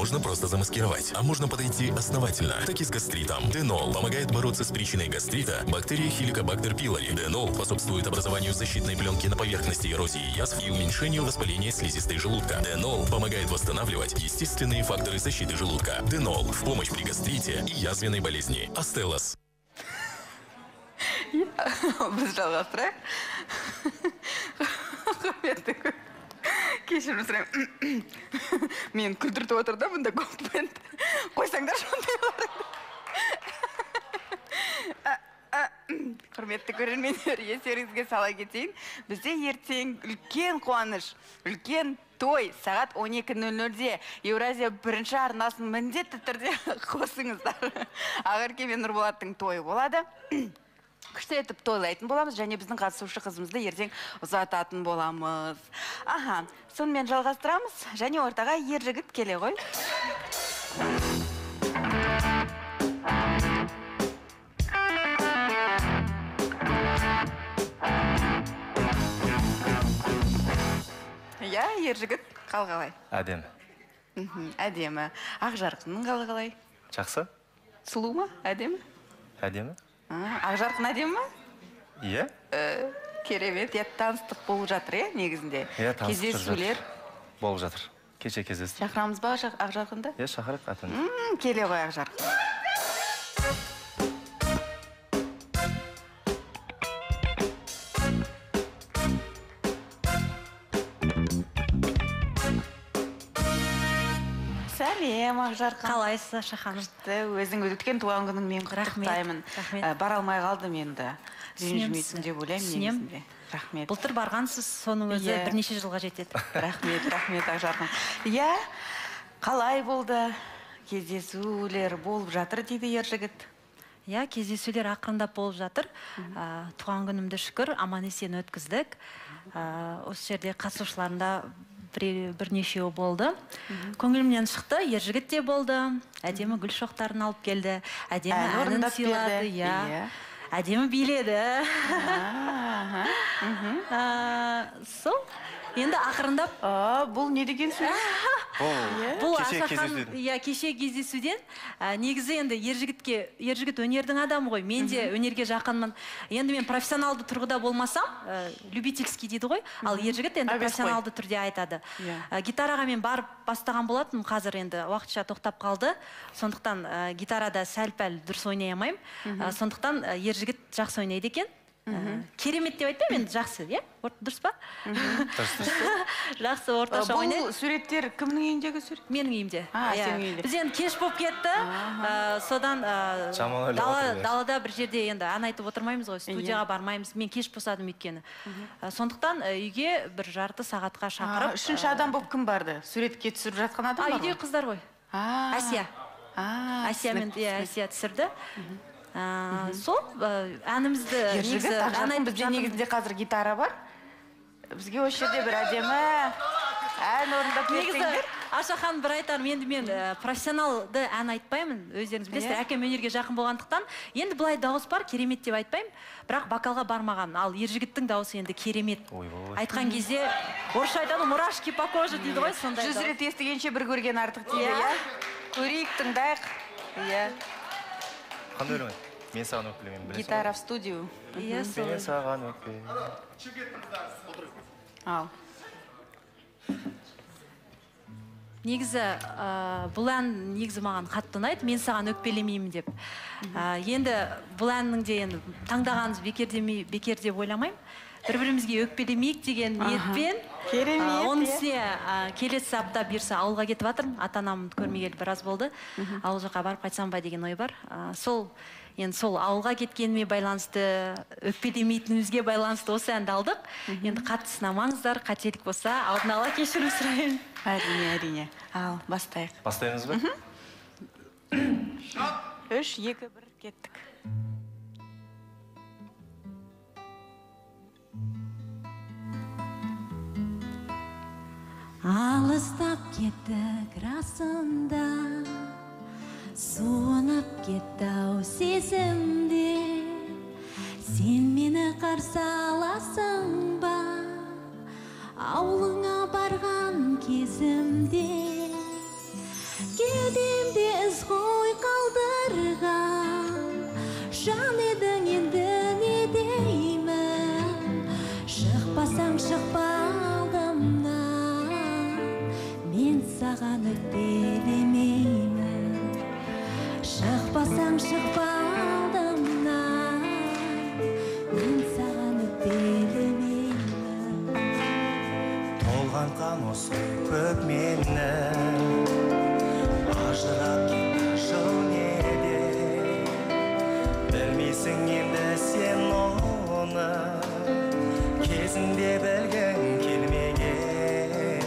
можно просто замаскировать, а можно подойти основательно, так и с гастритом. Денол помогает бороться с причиной гастрита, бактерии Helicobacter pylori. Денол способствует образованию защитной пленки на поверхности эрозии язв и уменьшению воспаления слизистой желудка. Денол помогает восстанавливать естественные факторы защиты желудка. Денол в помощь при гастрите и язвенной болезни. Астеллас. Біз жалғастырайық. Кешірім сұраймын. Мен күлдіртіп отырды мұнда голдбенд. Қойсаңдар шондай барады. Құрметті көрермендер, естеріңізге сала кетейін. Бізде ертең үлкен қуаныш, үлкен той сағат 12:00-де Еуразия бірінші арнасын міндетті түрде қосыңыздар. Ақерке мен Нұрболаттың тойы болады. Күшті етіп тойлайтын боламыз, және біздің қатысушы қызымызды ертең ұзататын боламыз. Аха, сонымен жалғастырамыз, және ортаға ер жігіт келе ғой. Я, ер жігіт, қалғалай? Әдемі. Әдемі. Ақжарқынның қалғалай? Жақсы. Сұлу ма? Әдемі? Әдемі. Ақжарқын әдемі ма? Иә. Керемет, таныстық болып жатыр, негізінде. Кездесулер болып жатыр. Кеше кездестік. Шақырамыз ба Ақжарқынды? Шақырық атын. Келе ғой Ақжарқын. Сәлем, Ақжарқын. Қалайсыз, Шаханым? Өзің өткен туған күнің мен құттықтаймын. Бара алмай қалдым енді. Ренжімейсің деп ойлаймын негізінде. Рахмет. Былтыр барғансыз, соның өзі бірнеше жылға жетеді. Рахмет, Ақжарқын. Иә, қалай болды? Кездесулер болып жатыр дейді ер жігіт. Иә, кездесулер ақырындап болып жатыр. Туған күнімді шүкір, аман есен өткіздік. Осы жерде қатысушыларында бірнешеу болды. Көңілімнен шықты, ер жігіт те болды. Әдемі гүл шоқтарын алып келді. Әдемі әнін сыйлады. Әдемі биледі. Сол, енді ақырындап. Бұл не деген сөз? Бұл кеше кездесуден. Негізі енді ер жігіт өнердің адамы ғой. Мен де өнерге жақынмын. Енді мен профессионалды тұрғыда болмасам, любительский дейді ғой. Ал ер жігіт енді профессионалды түрде айтады. Гитараға мен барып бастаған болатын, қазір енді уақытша тоқтап қалды. Сондықтан гитарада сәл-пәл дұрыс ойнай алмаймын. Сондықтан ер жігіт жақсы ойнайды екен. Керемет деп айтпаймын, енді жақсы, е? Дұрыс па? Жақсы, орташа ойнайды. Бұл суреттер кімнің үйіндегі сурет? Менің үйімде. Сенің үйінде. Біз енді кеш болып кетті. Содан далада бір жерде енді ән айтып отырмаймыз ғой, студияға бармаймыз. Мен кеш босадым өйткені. Сондықтан үйге бір жарты сағатқа шақырып. Үшінші адам болып кім барды? Суретке түсіріп жатқан адам бар ғой? Үйде қыздар ғой. Әсия. Әсия түсірді. Сол, әнімізді... Ержігіт, Ақжарқын, бізде негізінде қазір гитара бар. Бізге осы жерде бір әдемі ән орындап берсеңдер. Негізі, Ашахан бір айтарым, енді мен профессионалды ән айтпаймын, өздеріңіз білесіздер, әкем өнерге жақын болғандықтан. Енді бұлай дауыс бар, керемет деп айтпаймын, бірақ вокалға бармаған. Ал ержігіттің дауысы енді керемет. Айтқан кезде, орысша айтады, мурашки по коже дейді ғой, сондай дауыс. 100 рет естігенше бір көрген артық дейді, иә? Көрейік, тыңдайық. Қандай өлең? Мен саған өкпелемен білесің. Гитара в студию. Мен саған өкпелемен. Ал. Негізі, бұл ән негізі маған қатты ұнайды, мен саған өкпелемеймін деп. Енді бұл әннің де таңдағанымыз бекер деп ойламаймын. Бір-бірімізге өкпелемейік деген ниетпен. Керемет. Оның үстіне келесі апта бұйырса ауылға кетіп жатырмын. Ата-анамды көрмегелі біраз болды. Ауыл жаққа барып қайтсам ба деген ой бар. Сол ауылға кеткеніме байланысты, өкпелемейтінімізге байланысты осы әнді алдық. Енді қатты сынамаңыздар, қателік болса, алдын ала кешірім сұрайын. Әрине. Ал, бастайық. Бастаймыз ба? 3, 2, 1, кеттік. Алыстап кеттік расында, суынып кетті-ау сезімде. Сен мені қарсы аласың ба, ауылыңа барған кезімде? шықпасаң шықпа алдымнан, мен саған өкпелемеймін. Шықпасаң шықпа алдымнан, мен саған өкпелемеймін. Толған қан осы көп менің, ажырап кетті жыл неде. Білмейсің енді сен оны, кезінде білгің келмеген.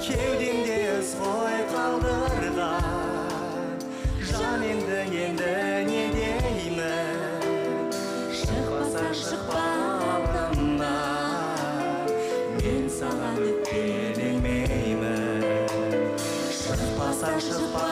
Кеудеңде із ғой қалдырған, жан енді не деймін. Шықпасаң шықпа алдымнан, мен саған өкпелемеймін. Шықпасаң шықпа